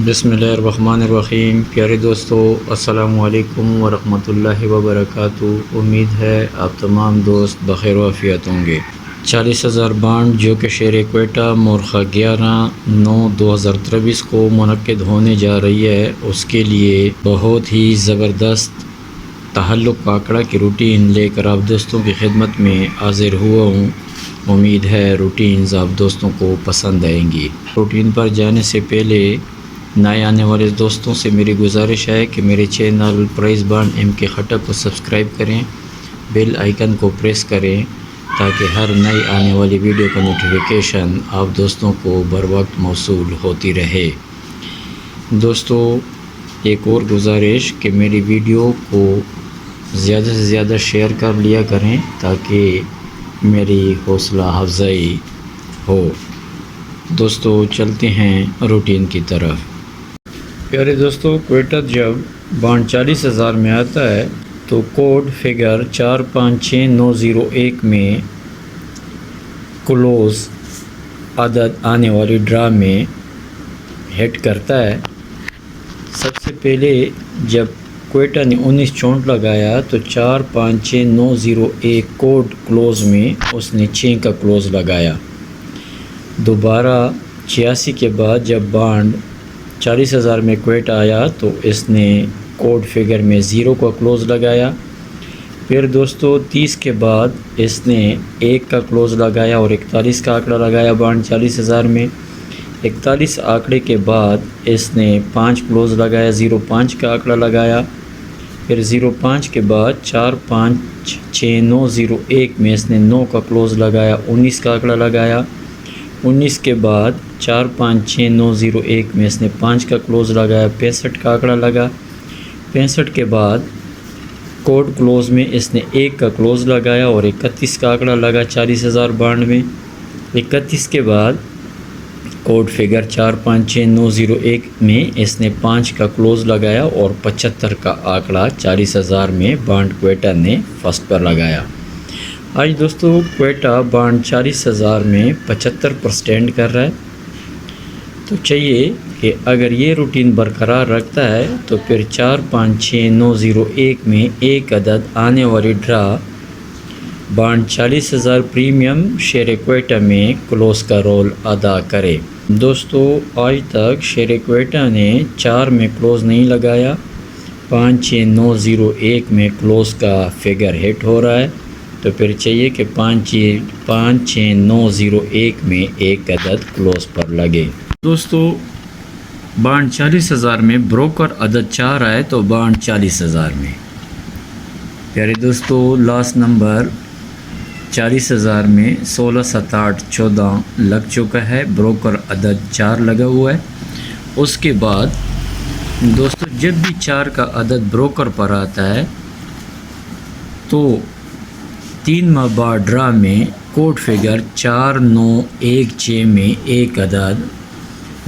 بسم اللہ الرحمن الرحیم۔ پیارے دوستو، السلام علیکم ورحمۃ اللہ وبرکاتہ۔ امید ہے آپ تمام دوست بخیر و عافیت ہوں گے۔ 40,000 بانڈ جو کہ شہر کوئٹہ مورخہ 11/9/2023 کو منعقد ہونے جا رہی ہے، اس کے لیے بہت ہی زبردست تعلق آنکڑا کی روٹین لے کر آپ دوستوں کی خدمت میں حاضر ہوا ہوں۔ امید ہے روٹینز آپ دوستوں کو پسند آئیں گی۔ روٹین پر جانے سے پہلے نئے آنے والے دوستوں سے میری گزارش ہے کہ میرے چینل پرائز بانڈ ایم کے خٹک کو سبسکرائب کریں، بیل آئیکن کو پریس کریں تاکہ ہر نئی آنے والی ویڈیو کا نوٹیفیکیشن آپ دوستوں کو بر وقت موصول ہوتی رہے۔ دوستو، ایک اور گزارش کہ میری ویڈیو کو زیادہ سے زیادہ شیئر کر لیا کریں تاکہ میری حوصلہ افزائی ہو۔ دوستو، چلتے ہیں روٹین کی طرف۔ پیارے دوستو، کوئٹہ جب بانڈ 40,000 میں آتا ہے تو کوڈ فگر 456901 میں کلوز عدد آنے والی ڈرا میں ہٹ کرتا ہے۔ سب سے پہلے جب کوئٹہ نے 19 چونٹ لگایا تو 456901 کوڈ کلوز میں اس نے 6 کا کلوز لگایا۔ دوبارہ 86 کے بعد جب بانڈ 40,000 میں کوئٹہ آیا تو اس نے کوڈ فگر میں 0 کا کلوز لگایا۔ پھر دوستو 30 کے بعد اس نے 1 کا کلوز لگایا اور 41 کا آنکڑا لگایا بانڈ 40,000 میں۔ 41 آنکڑے کے بعد اس نے 5 کلوز لگایا، 05 کا آنکڑا لگایا۔ پھر 05 کے بعد 456901 میں اس نے 9 کا کلوز لگایا، 19 کا آنکڑا لگایا۔ 19 کے بعد 456901 میں اس نے 5 کا کلوز لگایا، 65 کا آنکڑا لگا۔ 65 کے بعد کوڈ کلوز میں اس نے 1 کا کلوز لگایا اور 31 کا آنکڑا لگا 40,000 بانڈ میں۔ 31 کے بعد کوڈ فگر 456901 میں اس نے 5 کا کلوز لگایا اور 75 کا آنکڑا 40,000 میں بانڈ کوئٹہ نے فرسٹ پر لگایا۔ آج دوستو کوئٹہ بانڈ 40,000 میں 75 پر سٹینڈ کر رہا ہے، تو چاہیے کہ اگر یہ روٹین برقرار رکھتا ہے تو پھر 456901 میں ایک عدد آنے والی ڈرا بانڈ 40,000 پریمیم شہر کوئٹہ میں کلوز کا رول ادا کرے۔ دوستو، آج تک شہر کوئٹہ نے 4 میں کلوز نہیں لگایا۔ 56,901 میں کلوز کا فگر ہٹ ہو رہا ہے، تو پھر چاہیے کہ 56,901 میں ایک عدد کلوز پر لگے۔ دوستو، بانڈ 40,000 میں بروکر عدد 4 آئے تو بانڈ 40,000 میں۔ پیارے دوستو، لاسٹ نمبر 40,000 میں 16 7 8 14 لگ چکا ہے، بروکر عدد 4 لگا ہوا ہے۔ اس کے بعد دوستو جب بھی 4 کا عدد بروکر پر آتا ہے تو 3 ماہ بعد ڈرا میں کوڈ فگر 4916 میں ایک عدد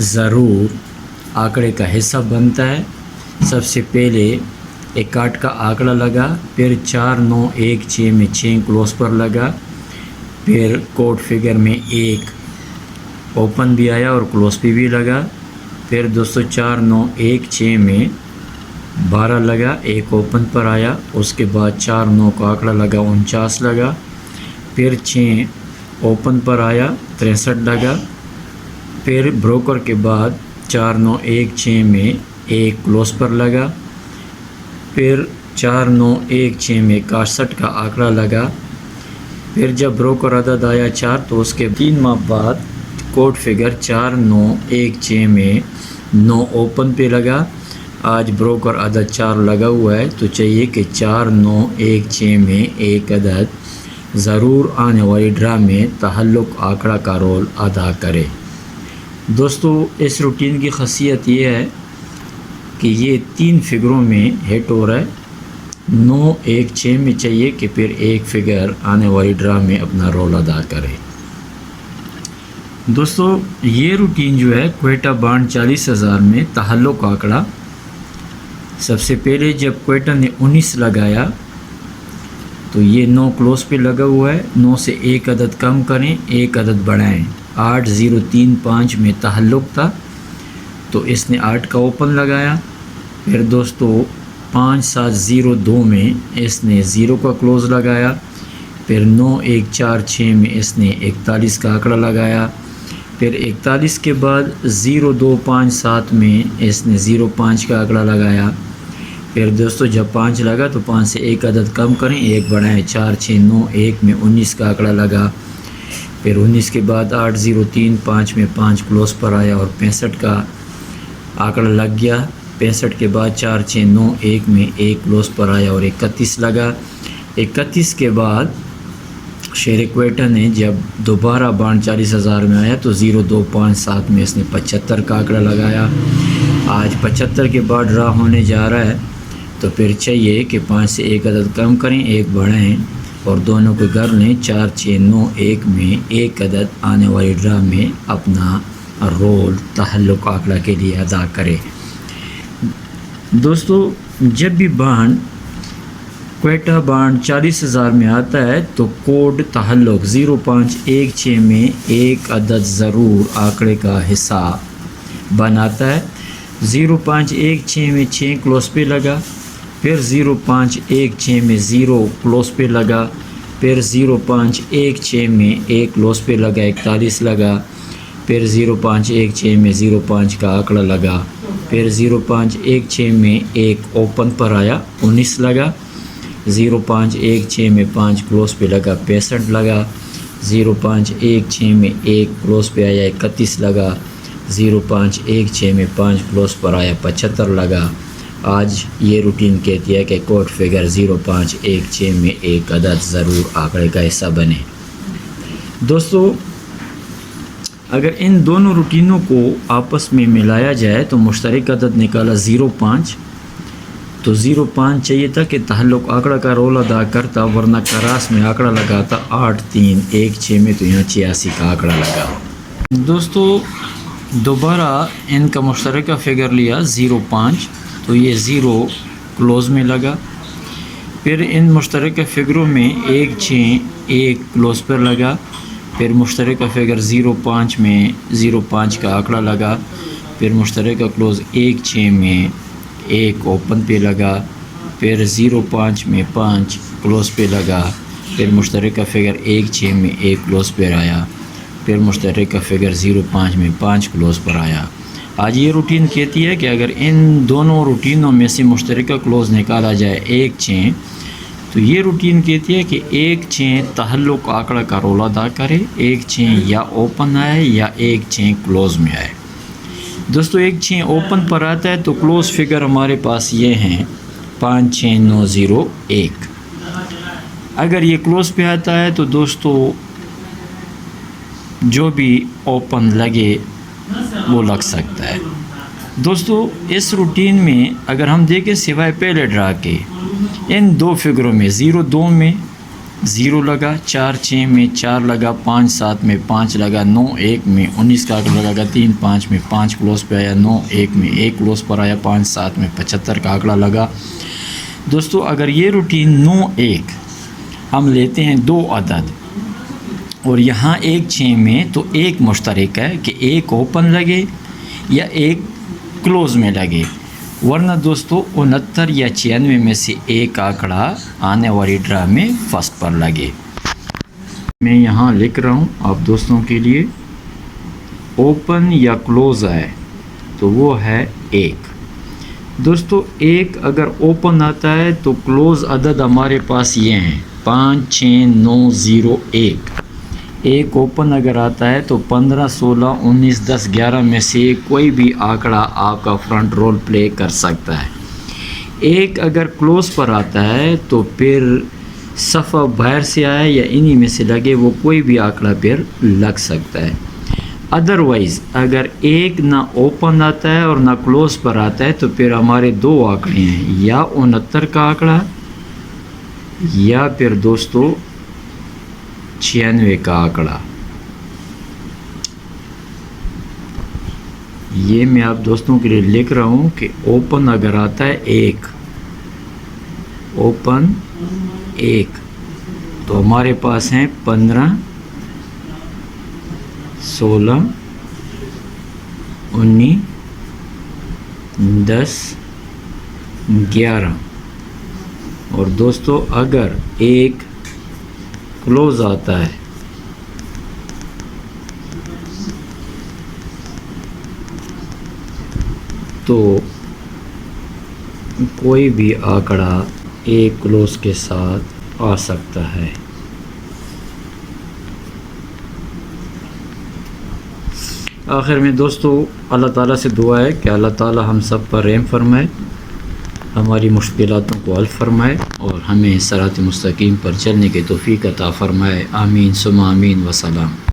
ضرور آنکڑے کا حصہ بنتا ہے۔ سب سے پہلے 61 کا آنکڑا لگا، پھر 4916 میں 6 کلوز پر لگا، پھر کوڈ فگر میں 1 اوپن بھی آیا اور کلوز پہ بھی لگا۔ پھر دوستو 4916 میں 12 لگا، 1 اوپن پر آیا، اس کے بعد 49 کا آنکڑا لگا 49 لگا، پھر 6 اوپن پر آیا 63 لگا، پھر بروکر کے بعد 4916 میں 1 کلوز پر لگا، پھر 4916 میں 61 کا آنکڑا لگا۔ پھر جب بروکر عدد آیا 4 تو اس کے 3 ماہ بعد کوڈ فگر 4916 میں 9 اوپن پہ لگا۔ آج بروکر عدد 4 لگا ہوا ہے، تو چاہیے کہ 4916 میں ایک عدد ضرور آنے والی ڈرا میں تعلق آنکڑا کا رول ادا کرے۔ دوستو، اس روٹین کی خاصیت یہ ہے کہ یہ 3 فگروں میں ہٹ ہو رہا ہے۔ 916 میں چاہیے کہ پھر ایک فگر آنے والی ڈرا میں اپنا رول ادا کرے۔ دوستو، یہ روٹین جو ہے کوئٹہ بانڈ 40,000 میں تعلق آنکڑا، سب سے پہلے جب کوئٹہ نے 19 لگایا تو یہ 9 کلوز پہ لگا ہوا ہے۔ 9 سے ایک عدد کم کریں، ایک عدد بڑھائیں۔ 8035 میں تعلق تھا، تو اس نے 8 کا اوپن لگایا. پھر دوستو 5702 میں اس نے 0 کا کلوز لگایا. پھر 9146 میں اس نے 41 کا آنکڑا لگایا. پھر 41 کے بعد 0257 میں اس نے 05 کا آنکڑا لگایا. پھر دوستو جب 5 لگا تو 5 سے ایک عدد کم کریں، 1 بڑھائیں، 4691 میں 19 کا آنکڑا لگا. پھر 19 کے بعد 8035 میں 5 کلوز پر آیا اور 65 کا آنکڑا لگ گیا. 65 کے بعد 4691 میں 1 کلوز پر آیا اور 31 لگا. 31 کے بعد شیخ کوئٹہ نے جب دوبارہ بانڈ 40,000 میں آیا تو 0257 میں اس نے 75 کا آنکڑا لگایا. آج 75 کے بعد ڈرا ہونے جا رہا ہے تو پھر چاہیے کہ 5 سے ایک عدد کم کریں، 1 بڑھائیں اور دونوں کو کر لیں. 4691 میں 1 عدد آنے والی ڈرا میں اپنا رول تعلق آنکڑا کے لیے ادا کرے. دوستو جب بھی بانڈ کوئٹہ بانڈ 40,000 میں آتا ہے تو کوڈ تعلق 0516 میں 1 عدد ضرور آنکڑے کا حصہ بناتا ہے. 0516 میں 6 کلوز پہ لگا. پھر 0516 میں 0 کلوز پہ لگا. پھر 0516 میں 1 کلوز پہ لگا، 41 لگا. پھر 0516 میں 05 کا آنکڑا لگا. پھر 0516 میں 1 اوپن پر آیا، 19 لگا. 0516 میں 5 کلوز پہ لگا، 65 لگا. 0516 میں 1 کلوز پہ آیا، 31 لگا. 0516 میں 5 کلوز پر آیا، 75 لگا. آج یہ روٹین کہتی ہے کہ کوڈ فگر 0516 میں 1 عدد ضرور آنکڑے کا حصہ بنے. دوستو اگر ان دونوں روٹینوں کو آپس میں ملایا جائے تو مشترک عدد نکالا 05. تو 05 چاہیے تھا کہ تعلق آنکڑا کا رول ادا کرتا، ورنہ کراس میں آنکڑا لگاتا 8316 میں، تو یہاں 86 کا آنکڑا لگا. دوستو دوبارہ ان کا مشترکہ فگر لیا 05 تو یہ 0 کلوز میں لگا. پھر ان مشترکہ فگروں میں 161 کلوز پر لگا. پھر مشترکہ فگر 05 میں 05 کا آنکڑا لگا. پھر مشترکہ کلوز 16 میں 1 اوپن پہ لگا. پھر 05 میں 5 کلوز پہ لگا. پھر مشترکہ فگر 16 میں 1 کلوز پہ آیا. پھر مشترکہ فگر 05 میں 5 کلوز پر آیا. آج یہ روٹین کہتی ہے کہ اگر ان دونوں روٹینوں میں سے مشترکہ کلوز نکالا جائے 16 تو یہ روٹین کہتی ہے کہ 16 تعلق آنکڑا کا رول ادا کرے، 16 یا اوپن آئے یا 16 کلوز میں آئے. دوستو 16 اوپن پر آتا ہے تو کلوز فگر ہمارے پاس یہ ہیں 56901. اگر یہ کلوز پہ آتا ہے تو دوستو جو بھی اوپن لگے وہ لگ سکتا ہے. دوستو اس روٹین میں اگر ہم دیکھیں سوائے پہلے ڈرا کے ان 2 فگروں میں 02 میں 0 لگا، 46 میں 4 لگا، 57 میں 5 لگا، 91 میں 19 کا آنکڑا لگا، 35 میں 5 کلوز پہ آیا، 91 میں 1 کلوز پر آیا، 57 میں 75 کا آنکڑا لگا. دوستو اگر یہ روٹین 91 ہم لیتے ہیں 2 عدد اور یہاں 16 میں تو 1 مشترک ہے کہ 1 اوپن لگے یا 1 کلوز میں لگے، ورنہ دوستو 69 یا 96 میں سے 1 آنکڑا آنے والی ڈرا میں فرسٹ پر لگے. میں یہاں لکھ رہا ہوں آپ دوستوں کے لیے، اوپن یا کلوز ہے تو وہ ہے 1. دوستو 1 اگر اوپن آتا ہے تو کلوز عدد ہمارے پاس یہ ہیں 56901. 1 اوپن اگر آتا ہے تو 15 16 19 10 11 میں سے کوئی بھی آنکڑا آپ کا فرنٹ رول پلے کر سکتا ہے. 1 اگر کلوز پر آتا ہے تو پھر صفحہ باہر سے آئے یا انہی میں سے لگے وہ کوئی بھی آنکڑا پھر لگ سکتا ہے. ادروائز اگر 1 نہ اوپن آتا ہے اور نہ کلوز پر آتا ہے تو پھر ہمارے 2 آنکڑے ہیں، یا 69 کا آنکڑا یا پھر دوستو 96 کا آنکڑا. یہ میں آپ دوستوں کے لیے لکھ رہا ہوں کہ اوپن اگر آتا ہے 1 اوپن 1 تو ہمارے پاس ہیں 15 16 19 10 11. اور دوستو اگر ایک کلوز آتا ہے تو کوئی بھی آنکڑا ایک کلوز کے ساتھ آ سکتا ہے۔ آخر میں دوستو اللہ تعالیٰ سے دعا ہے کہ اللہ تعالیٰ ہم سب پر رحم فرمائے، ہماری مشکلاتوں کو حل فرمائے اور ہمیں صراط مستقیم پر چلنے کی توفیق عطا فرمائے۔ آمین ثم آمین وسلام۔